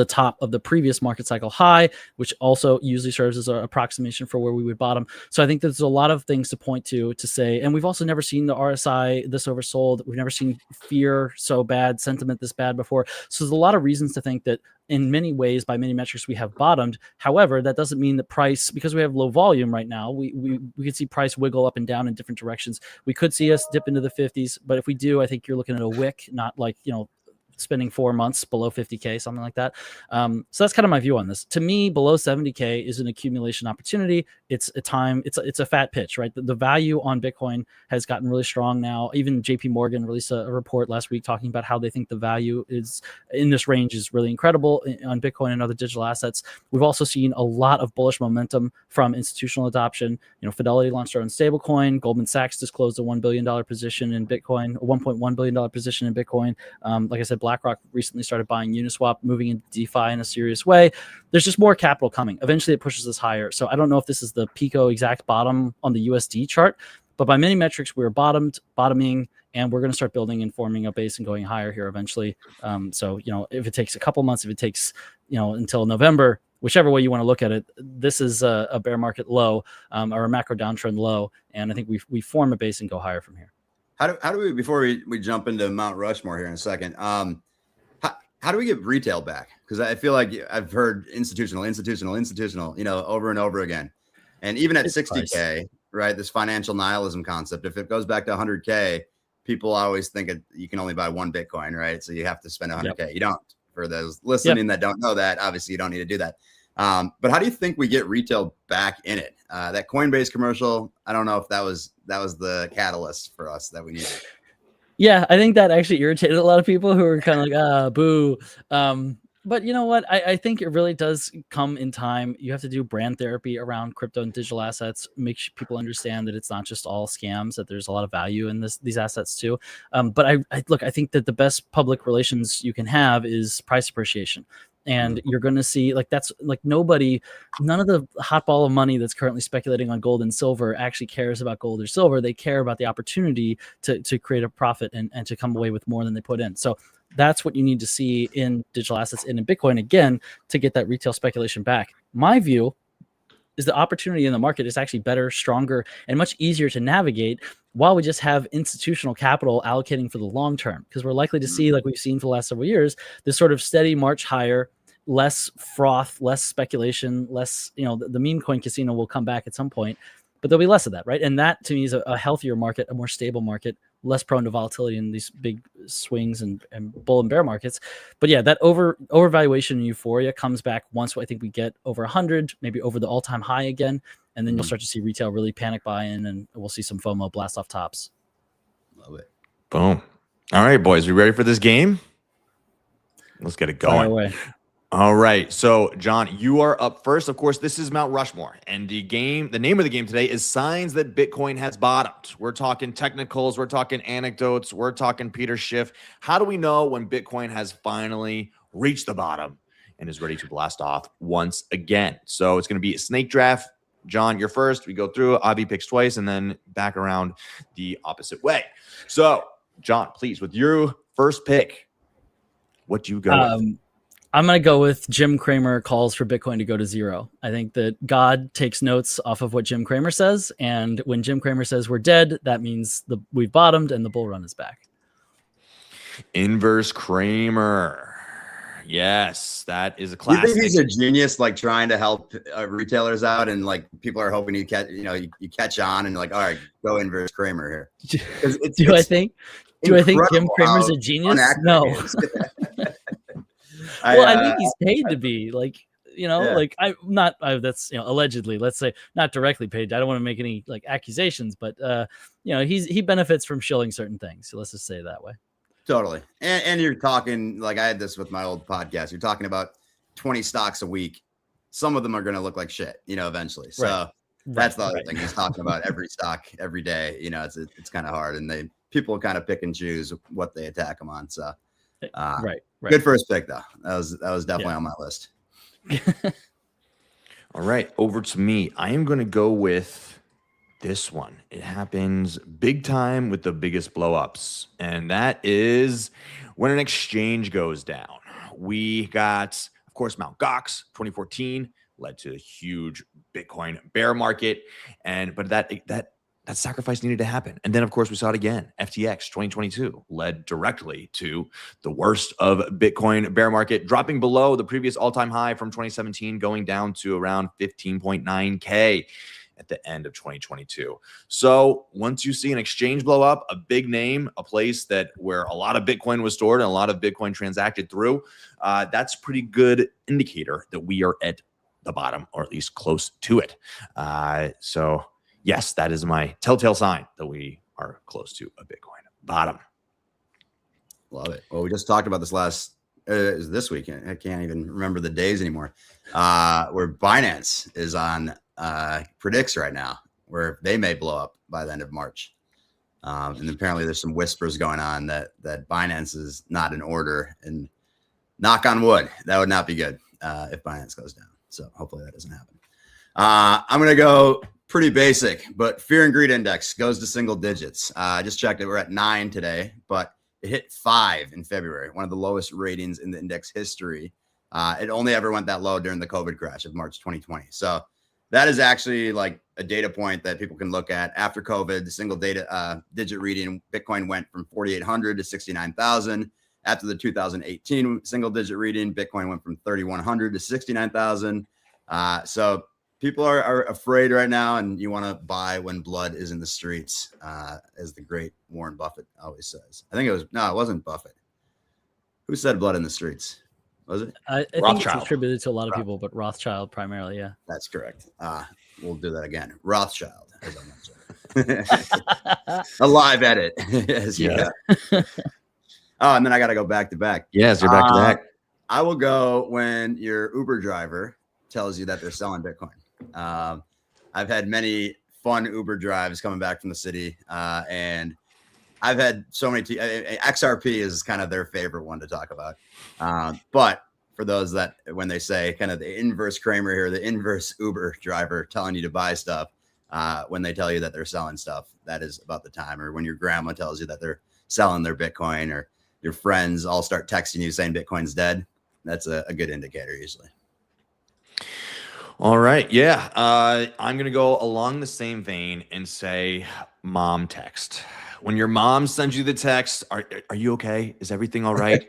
top of the previous market cycle high, which also usually serves as an approximation for where we would bottom. So I think there's a lot of things to point to say, and we've also never seen the RSI this oversold. We've never seen fear so bad, sentiment this bad before. So there's a lot of reasons to think that in many ways, by many metrics, we have bottomed. However, that doesn't mean that price, because we have low volume right now, we could see price wiggle up and down in different directions. We could see us dip into the 50s, but if we do, I think you're looking at a wick, not like, spending 4 months below 50K, something like that. So that's kind of my view on this. To me, below 70K is an accumulation opportunity. It's a fat pitch, right? The value on Bitcoin has gotten really strong now. Even JP Morgan released a report last week talking about how they think the value is in this range is really incredible on Bitcoin and other digital assets. We've also seen a lot of bullish momentum from institutional adoption. Fidelity launched their own stablecoin. Goldman Sachs disclosed a $1 billion position in Bitcoin, a $1.1 billion position in Bitcoin. Like I said, BlackRock recently started buying Uniswap, moving into DeFi in a serious way. There's just more capital coming. Eventually, it pushes us higher. So I don't know if this is the Pico exact bottom on the USD chart, but by many metrics, we're bottoming, and we're going to start building and forming a base and going higher here eventually. So if it takes a couple months, if it takes until November, whichever way you want to look at it, this is a bear market low or a macro downtrend low, and I think we form a base and go higher from here. How do we, before we jump into Mount Rushmore here in a second, how do we get retail back? Because I feel like I've heard institutional, over and over again. And even at 60K, right, this financial nihilism concept, if it goes back to 100K, people always think you can only buy one Bitcoin, right? So you have to spend 100K. Yep. You don't. For those listening that don't know that, obviously you don't need to do that. But how do you think we get retail back in it? That Coinbase commercial, I don't know if that was the catalyst for us that we needed. Yeah, I think that actually irritated a lot of people who were kind of like, boo. But you know what? I think it really does come in time. You have to do brand therapy around crypto and digital assets, make sure people understand that it's not just all scams, that there's a lot of value in these assets too. But I think that the best public relations you can have is price appreciation. And you're going to see that's none of the hot ball of money that's currently speculating on gold and silver actually cares about gold or silver. They care about the opportunity to create a profit and to come away with more than they put in. So that's what you need to see in digital assets and in Bitcoin, again, to get that retail speculation back. My view is the opportunity in the market is actually better, stronger, and much easier to navigate while we just have institutional capital allocating for the long term. Because we're likely to see, like we've seen for the last several years, this sort of steady march higher, less froth, less speculation, less, the meme coin casino will come back at some point, but there'll be less of that, right? And that to me is a healthier market, a more stable market, less prone to volatility in these big swings and bull and bear markets. But yeah, that overvaluation and euphoria comes back once I think we get over 100, maybe over the all-time high again, and then you'll start to see retail really panic buy in, and we'll see some FOMO blast off tops. Love it. Boom. All right, boys, we ready for this game? Let's get it going. Fire away. All right. So, John, you are up first. Of course, this is Mount Rushmore. And the name of the game today is Signs That Bitcoin Has Bottomed. We're talking technicals. We're talking anecdotes. We're talking Peter Schiff. How do we know when Bitcoin has finally reached the bottom and is ready to blast off once again? So it's going to be a snake draft. John, you're first. We go through. Avi picks twice and then back around the opposite way. So, John, please, with your first pick, what do you go with? I'm going to go with Jim Cramer calls for Bitcoin to go to zero. I think that God takes notes off of what Jim Cramer says. And when Jim Cramer says we're dead, that means we've bottomed and the bull run is back. Inverse Cramer. Yes, that is a classic. You think he's a genius, trying to help retailers out, and people are hoping you catch on, and all right, go inverse Cramer here. Do I think Jim Cramer's a genius? No. I think he's paid to be like that's, allegedly, let's say, not directly paid. I don't want to make any like accusations, but he benefits from shilling certain things. So let's just say it that way. Totally. And you're talking, like I had this with my old podcast, you're talking about 20 stocks a week. Some of them are going to look like shit, eventually. So that's the other thing. He's talking about every stock every day. It's kind of hard, and people kind of pick and choose what they attack them on. So right. Good first pick though. That was definitely on my list. All right, over to me. I am going to go with this one. It happens big time with the biggest blow-ups, and that is when an exchange goes down. We got, of course, Mt. Gox 2014 led to a huge Bitcoin bear market, but that sacrifice needed to happen. And then, of course, we saw it again. FTX 2022 led directly to the worst of Bitcoin bear market, dropping below the previous all-time high from 2017, going down to around 15.9K at the end of 2022. So once you see an exchange blow up, a big name, a place where a lot of Bitcoin was stored and a lot of Bitcoin transacted through, that's a pretty good indicator that we are at the bottom, or at least close to it. So yes, that is my telltale sign that we are close to a Bitcoin bottom. Love it. Well, we just talked about this week. I can't even remember the days anymore. Where Binance is on predicts right now where they may blow up by the end of March. And apparently there's some whispers going on that Binance is not in order, and knock on wood, that would not be good if Binance goes down. So hopefully that doesn't happen. I'm going to go pretty basic, but fear and greed index goes to single digits. I just checked it. We're at 9 today, but it hit 5 in February, one of the lowest ratings in the index history. It only ever went that low during the COVID crash of March 2020. So that is actually like a data point that people can look at. After COVID, the single digit reading, Bitcoin went from 4,800 to 69,000. After the 2018 single digit reading, Bitcoin went from 3,100 to 69,000. So people are afraid right now, and you want to buy when blood is in the streets, as the great Warren Buffett always says. It wasn't Buffett. Who said blood in the streets? Was it? I think it's attributed to a lot of people, but Rothschild primarily, yeah. That's correct. We'll do that again. Rothschild, as I mentioned. A live edit, as you got. Oh, and then I got to go back to back. Yes, you're back to back. I will go when your Uber driver tells you that they're selling Bitcoin. I've had many fun Uber drives coming back from the city, and I've had so many. XRP is kind of their favorite one to talk about. But for those that, when they say kind of the inverse Cramer here, the inverse Uber driver telling you to buy stuff, when they tell you that they're selling stuff, that is about the time. Or when your grandma tells you that they're selling their Bitcoin, or your friends all start texting you saying Bitcoin's dead, that's a good indicator usually. All right. Yeah. I'm going to go along the same vein and say mom text. When your mom sends you the text, are you okay? Is everything all right?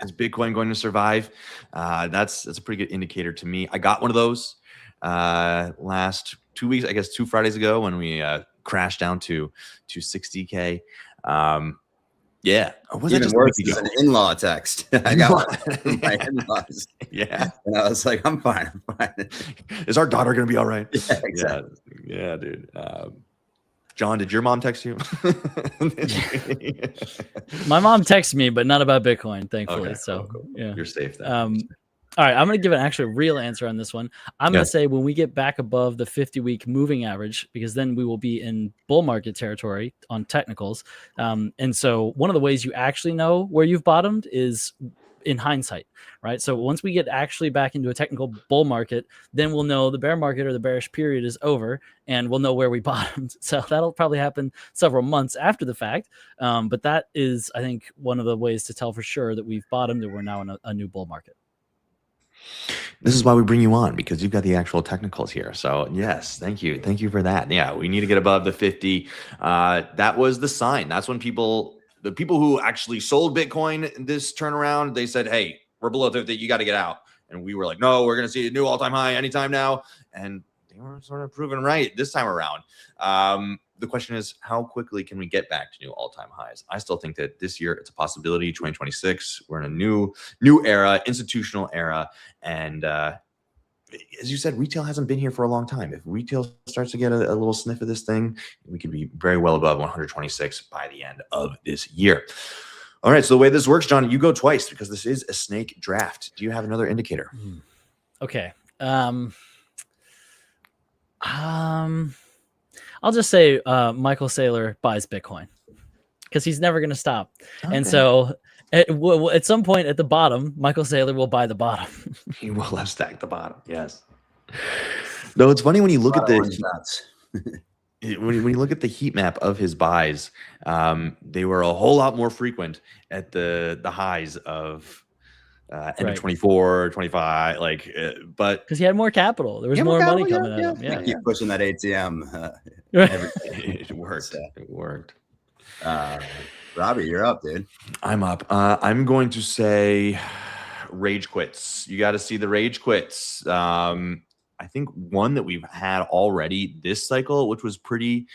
Is Bitcoin going to survive? That's a pretty good indicator to me. I got one of those last 2 weeks, I guess 2 Fridays ago, when we crashed down to 60K. Yeah. Or was even worse is an in-law text. I got one from my in-laws. Yeah. And I was like, I'm fine. Is our daughter going to be all right? Yeah, exactly. Yeah, dude. John, did your mom text you? My mom texted me, but not about Bitcoin, thankfully. Okay, so cool. Yeah, you're safe then. All right, I'm going to give an actual real answer on this one. I'm going to say when we get back above the 50-week moving average, because then we will be in bull market territory on technicals. And so one of the ways you actually know where you've bottomed is in hindsight, right? So once we get actually back into a technical bull market, then we'll know the bear market or the bearish period is over, and we'll know where we bottomed. So that'll probably happen several months after the fact. But that is, I think, one of the ways to tell for sure that we've bottomed and we're now in a new bull market. This is why we bring you on, because you've got the actual technicals here. So yes, thank you. Thank you for that. Yeah, we need to get above the 50. That was the sign. That's when the people who actually sold Bitcoin this turnaround, they said, hey, we're below 50, you got to get out. And we were like, no, we're going to see a new all-time high anytime now. And they were sort of proven right this time around. The question is, how quickly can we get back to new all-time highs? I still think that this year it's a possibility. 2026, we're in a new era, institutional era. And as you said, retail hasn't been here for a long time. If retail starts to get a little sniff of this thing, we could be very well above 126 by the end of this year. All right. So the way this works, John, you go twice because this is a snake draft. Do you have another indicator? Okay. I'll just say Michael Saylor buys Bitcoin because he's never going to stop. Okay. And so at some point at the bottom, Michael Saylor will buy the bottom. He will have stacked the bottom. Yes. Though it's funny when you look at the when you look at the heat map of his buys, they were a whole lot more frequent at the highs of end of 24, 25, but because he had more capital, there was more money coming at him. Yeah, keep pushing that ATM. It worked. It worked. Robbie, you're up, dude. I'm up. I'm going to say rage quits. You got to see the rage quits. I think one that we've had already this cycle, which was pretty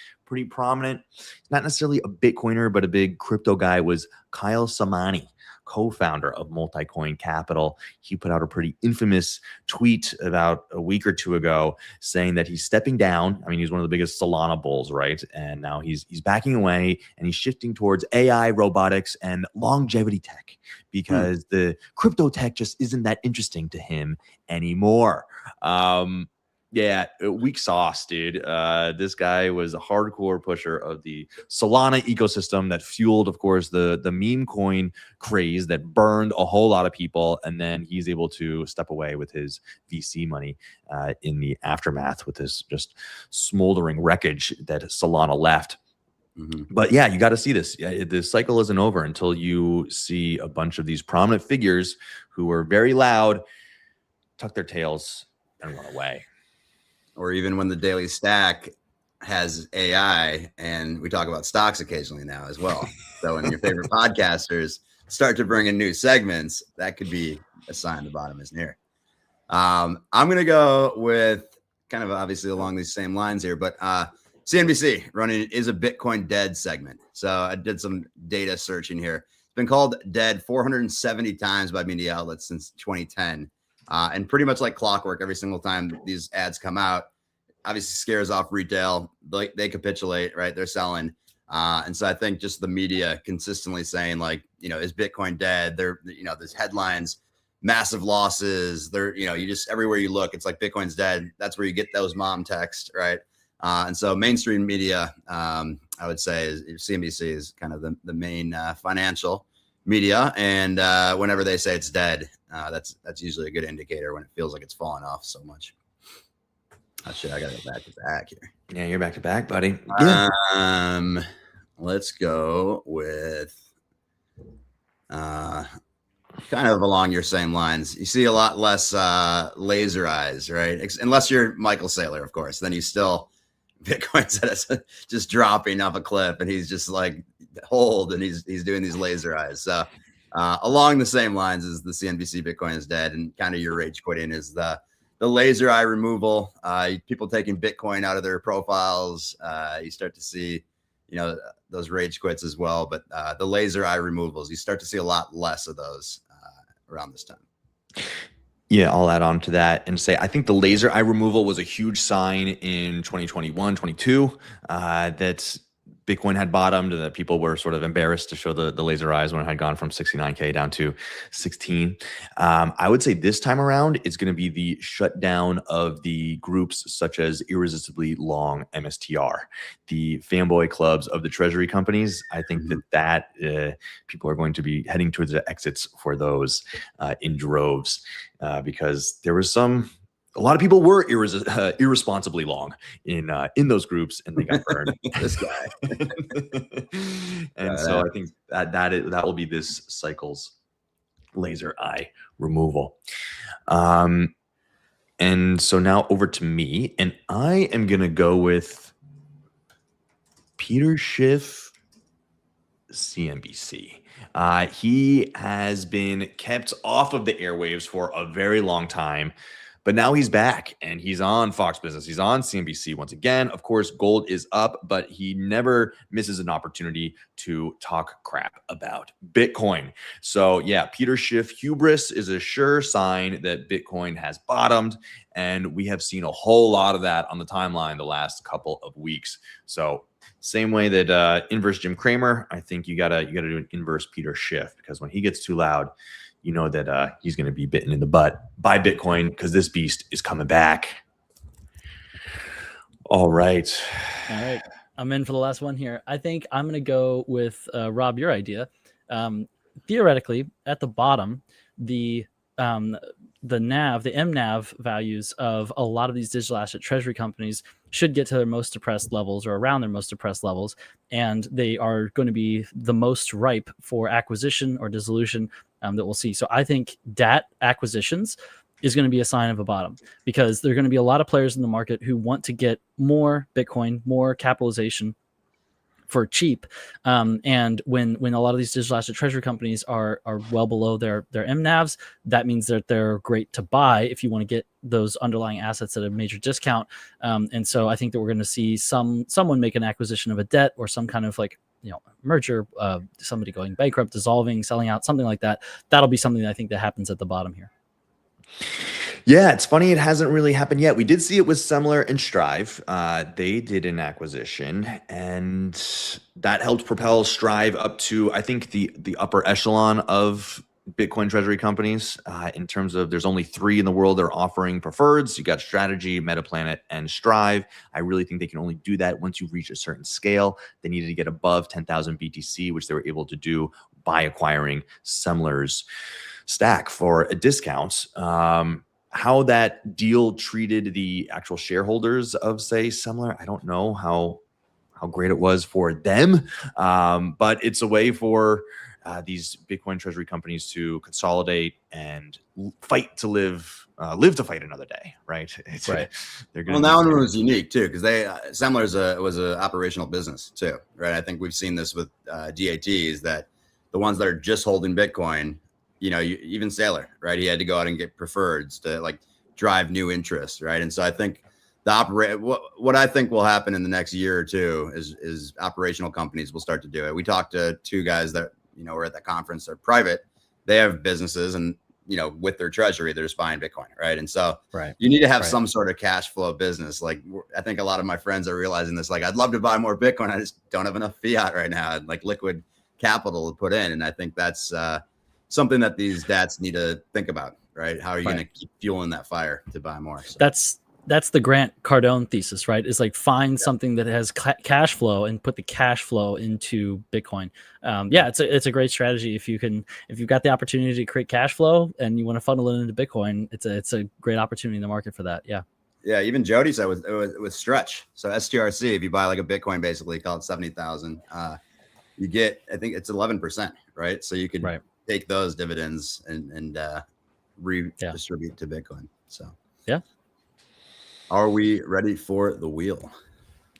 prominent, not necessarily a Bitcoiner, but a big crypto guy, was Kyle Samani, co-founder of Multicoin Capital. He put out a pretty infamous tweet about a week or two ago saying that he's stepping down. I mean, he's one of the biggest Solana bulls, right? And now he's backing away and he's shifting towards AI, robotics, and longevity tech because the crypto tech just isn't that interesting to him anymore. Yeah, weak sauce, dude. This guy was a hardcore pusher of the Solana ecosystem that fueled, of course, the meme coin craze that burned a whole lot of people. And then he's able to step away with his VC money in the aftermath with this just smoldering wreckage that Solana left. But yeah, you got to see this. The cycle isn't over until you see a bunch of these prominent figures who are very loud tuck their tails and run away. Or even when the daily stack has AI, and we talk about stocks occasionally now as well. So when your favorite podcasters start to bring in new segments, that could be a sign the bottom is near. I'm going to go with kind of obviously along these same lines here, but CNBC running is a Bitcoin dead segment. So I did some data searching here. It's been called dead 470 times by media outlets since 2010. And pretty much like clockwork, every single time these ads come out, obviously scares off retail. They capitulate, right? They're selling. And so I think just the media consistently saying is Bitcoin dead? There's headlines, massive losses. You just everywhere you look, it's like Bitcoin's dead. That's where you get those mom texts, right? And so mainstream media, I would say is CNBC is kind of the main financial media. And whenever they say it's dead, that's usually a good indicator when it feels like it's falling off so much. Oh shit, I gotta go back to back here. Yeah, you're back to back, buddy. Let's go with kind of along your same lines. You see a lot less laser eyes, right? Unless you're Michael Saylor, of course. Then you still Bitcoin's just dropping off a cliff, and he's just like hold, and he's doing these laser eyes. So along the same lines as the CNBC Bitcoin is dead, and kind of your rage quitting is the laser eye removal. People taking Bitcoin out of their profiles. You start to see, those rage quits as well. But the laser eye removals, you start to see a lot less of those around this time. Yeah, I'll add on to that and say I think the laser eye removal was a huge sign in 2021, 22 that Bitcoin had bottomed, that people were sort of embarrassed to show the laser eyes when it had gone from 69K down to 16. I would say this time around, it's going to be the shutdown of the groups such as Irresistibly Long MSTR, the fanboy clubs of the treasury companies. I think that people are going to be heading towards the exits for those in droves because there was a lot of people were irresponsibly long in those groups, and they got burned. This guy, and so I think that will be this cycle's laser eye removal. And so now over to me, and I am gonna go with Peter Schiff, CNBC. He has been kept off of the airwaves for a very long time But now he's back and he's on Fox Business. He's on CNBC once again. Of course, gold is up, but he never misses an opportunity to talk crap about Bitcoin. So yeah, Peter Schiff hubris is a sure sign that Bitcoin has bottomed. And we have seen a whole lot of that on the timeline the last couple of weeks. So same way that inverse Jim Cramer, I think you gotta do an inverse Peter Schiff, because when he gets too loud, you know that he's going to be bitten in the butt by Bitcoin, because this beast is coming back. All right. I'm in for the last one here. I think I'm going to go with Rob, your idea. Theoretically, at the bottom, the MNAV values of a lot of these digital asset treasury companies should get to their most depressed levels, or around their most depressed levels, and they are going to be the most ripe for acquisition or dissolution that we'll see. So I think DAT acquisitions is going to be a sign of a bottom, because there are going to be a lot of players in the market who want to get more Bitcoin, more capitalization for cheap. And when a lot of these digital asset treasury companies are well below their MNAVs, that means that they're great to buy if you want to get those underlying assets at a major discount. And so I think that we're going to see someone make an acquisition of a debt, or some kind of merger, somebody going bankrupt, dissolving, selling out, something like that. That'll be something that I think that happens at the bottom here. Yeah, it's funny. It hasn't really happened yet. We did see it with Semler and Strive. They did an acquisition, and that helped propel Strive up to, I think, the upper echelon of Bitcoin treasury companies, in terms of there's only 3 in the world that are offering preferreds. You got Strategy, Metaplanet, and Strive. I really think they can only do that once you reach a certain scale. They needed to get above 10,000 BTC, which they were able to do by acquiring Semler's stack for a discount. How that deal treated the actual shareholders of, say, Semler, I don't know how great it was for them, but it's a way for these Bitcoin treasury companies to consolidate and fight to live to fight another day, right? Right. Well, that one was unique too, because Semler was a operational business too, right? I think we've seen this with DATs, that the ones that are just holding Bitcoin, even Saylor, right? He had to go out and get preferreds to drive new interest, right? And so I think what I think will happen in the next year or two is operational companies will start to do it. We talked to 2 guys that were at that conference. They're private. They have businesses, and with their treasury, they're just buying Bitcoin, right? And so you need to have some sort of cash flow business. I think a lot of my friends are realizing this. I'd love to buy more Bitcoin. I just don't have enough fiat right now, liquid capital to put in. And I think that's something that these DATs need to think about, right? How are you going to keep fueling that fire to buy more? So. That's the Grant Cardone thesis, right? Is find something that has cash flow and put the cash flow into Bitcoin. It's a great strategy. If you've got the opportunity to create cash flow and you want to funnel it into Bitcoin, it's a great opportunity in the market for that. Yeah. Yeah. Even Jody said with Stretch. So STRC, if you buy a Bitcoin, basically call it 70,000, you get, I think it's 11%, right? So you could take those dividends and redistribute to Bitcoin. So yeah. Are we ready for the wheel?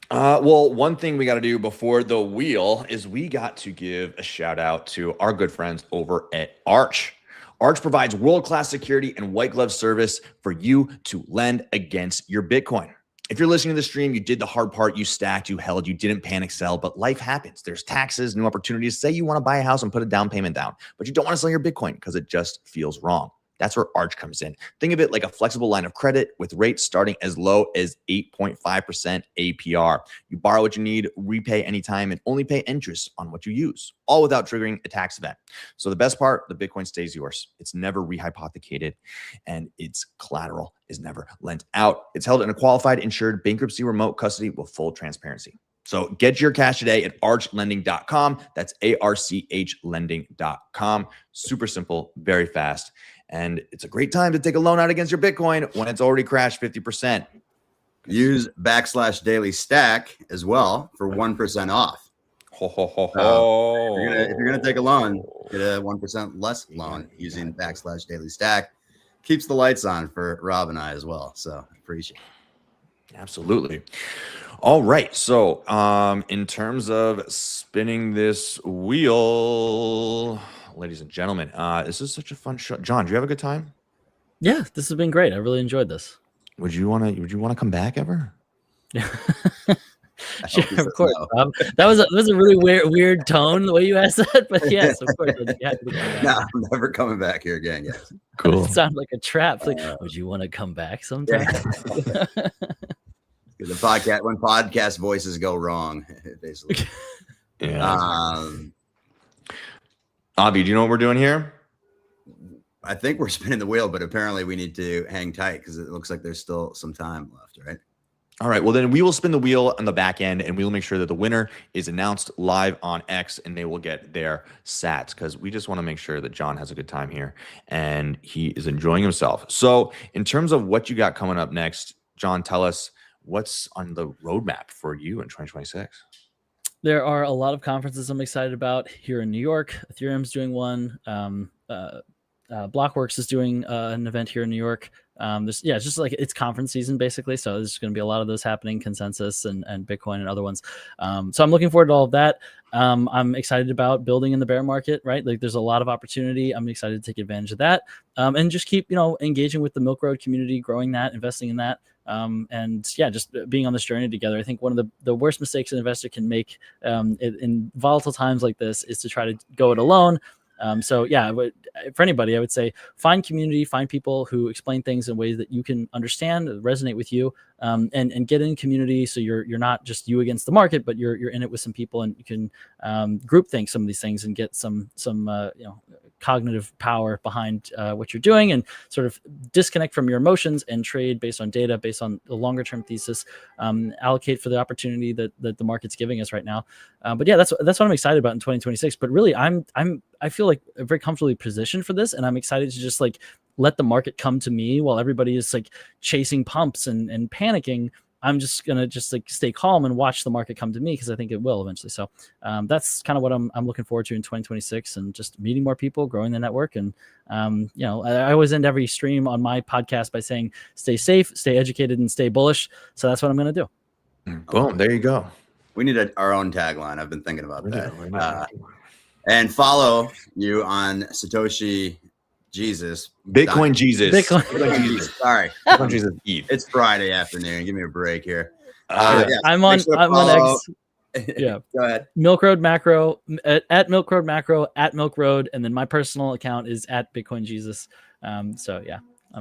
Well, one thing we got to do before the wheel is we got to give a shout out to our good friends over at Arch. Arch provides world-class security and white glove service for you to lend against your Bitcoin. If you're listening to the stream, you did the hard part, you stacked, you held, you didn't panic sell, but life happens. There's taxes, new opportunities. Say you want to buy a house and put a down payment down, but you don't want to sell your Bitcoin because it just feels wrong. That's where Arch comes in. Think of it like a flexible line of credit with rates starting as low as 8.5% APR. You borrow what you need, repay anytime, and only pay interest on what you use, all without triggering a tax event. So the best part, the Bitcoin stays yours. It's never rehypothecated, and its collateral is never lent out. It's held in a qualified, insured, bankruptcy remote custody with full transparency. So get your cash today at archlending.com. That's ARCHlending.com. Super simple, very fast. And it's a great time to take a loan out against your Bitcoin when it's already crashed 50%. Use /daily stack as well for 1% off. Ho, ho, ho, ho. If you're gonna take a loan, get a 1% less loan using /daily stack. Keeps the lights on for Rob and I as well. So appreciate it. Absolutely. All right. So in terms of spinning this wheel, ladies and gentlemen, this is such a fun show. John, do you have a good time? Yeah, this has been great. I really enjoyed this. Would you want to come back ever? Sure, of course, no. Rob. That was a really weird tone the way you asked that, but yes, of course. No, I'm never coming back here again. Yes. Cool. It sounded like a trap. Like, would you want to come back sometime? Yeah. The podcast, when podcast voices go wrong, basically. Yeah. Avi, do you know what we're doing here? I think we're spinning the wheel, but apparently we need to hang tight because it looks like there's still some time left, right? All right. Well, then we will spin the wheel on the back end, and we will make sure that the winner is announced live on X, and they will get their sats because we just want to make sure that John has a good time here and he is enjoying himself. So, in terms of what you got coming up next, John, tell us what's on the roadmap for you in 2026. There are a lot of conferences I'm excited about here in New York. Ethereum's doing one. Blockworks is doing an event here in New York. It's just like it's conference season basically. So there's going to be a lot of those happening, Consensus and Bitcoin and other ones. So I'm looking forward to all of that. I'm excited about building in the bear market, right? Like there's a lot of opportunity. I'm excited to take advantage of that. And just keep, engaging with the Milk Road community, growing that, investing in that. Just being on this journey together. I think one of the worst mistakes an investor can make in volatile times like this is to try to go it alone. For anybody, I would say find community, find people who explain things in ways that you can understand, resonate with you, and get in community. So you're not just you against the market, but you're in it with some people, and you can group think some of these things and get some cognitive power behind what you're doing, and sort of disconnect from your emotions and trade based on data, based on the longer term thesis, allocate for the opportunity that the market's giving us right now. That's what I'm excited about in 2026. But really, I feel like very comfortably positioned for this, and I'm excited to just like let the market come to me while everybody is like chasing pumps and panicking. I'm just gonna stay calm and watch the market come to me because I think it will eventually. So that's kind of what I'm looking forward to in 2026, and just meeting more people, growing the network. And I always end every stream on my podcast by saying, stay safe, stay educated, and stay bullish. So that's what I'm gonna do. Boom, there you go. We need our own tagline. I've been thinking about that. And follow you on Satoshi Jesus. Bitcoin Jesus. Bitcoin Jesus. Sorry. Bitcoin Jesus Eve. It's Friday afternoon. Give me a break here. I'm on X. Yeah. Go ahead. Milk Road Macro at Milk Road Macro at Milk Road. And then my personal account is at Bitcoin Jesus. I'm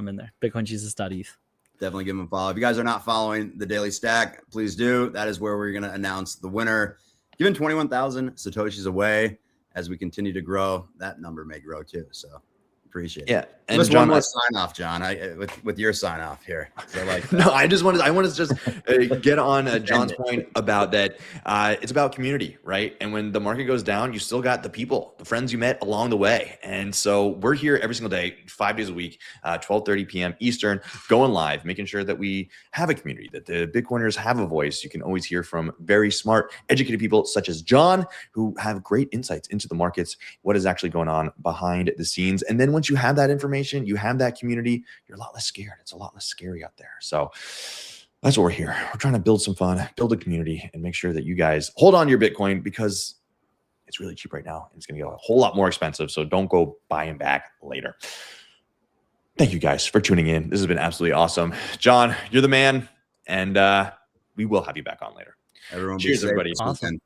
in there. BitcoinJesus.eth. Definitely give them a follow. If you guys are not following the Daily Stack, please do. That is where we're going to announce the winner. Giving 21,000 Satoshis away as we continue to grow. That number may grow too. So appreciate it. Yeah. And just one more sign off, John. With your sign off here. So no, I want to just get on John's point about that. It's about community, right? And when the market goes down, you still got the people, the friends you met along the way. And so we're here every single day, 5 days a week, 12:30 p.m. Eastern, going live, making sure that we have a community, that the Bitcoiners have a voice. You can always hear from very smart, educated people such as John, who have great insights into the markets, what is actually going on behind the scenes. And then once you have that information, you have that community, you're a lot less scared. It's a lot less scary out there. So that's what we're here. We're trying to build some fun, build a community, and make sure that you guys hold on to your Bitcoin because it's really cheap right now. It's going to get a whole lot more expensive. So don't go buying back later. Thank you guys for tuning in. This has been absolutely awesome. John, you're the man, and we will have you back on later. Everyone cheers, everybody. Awesome.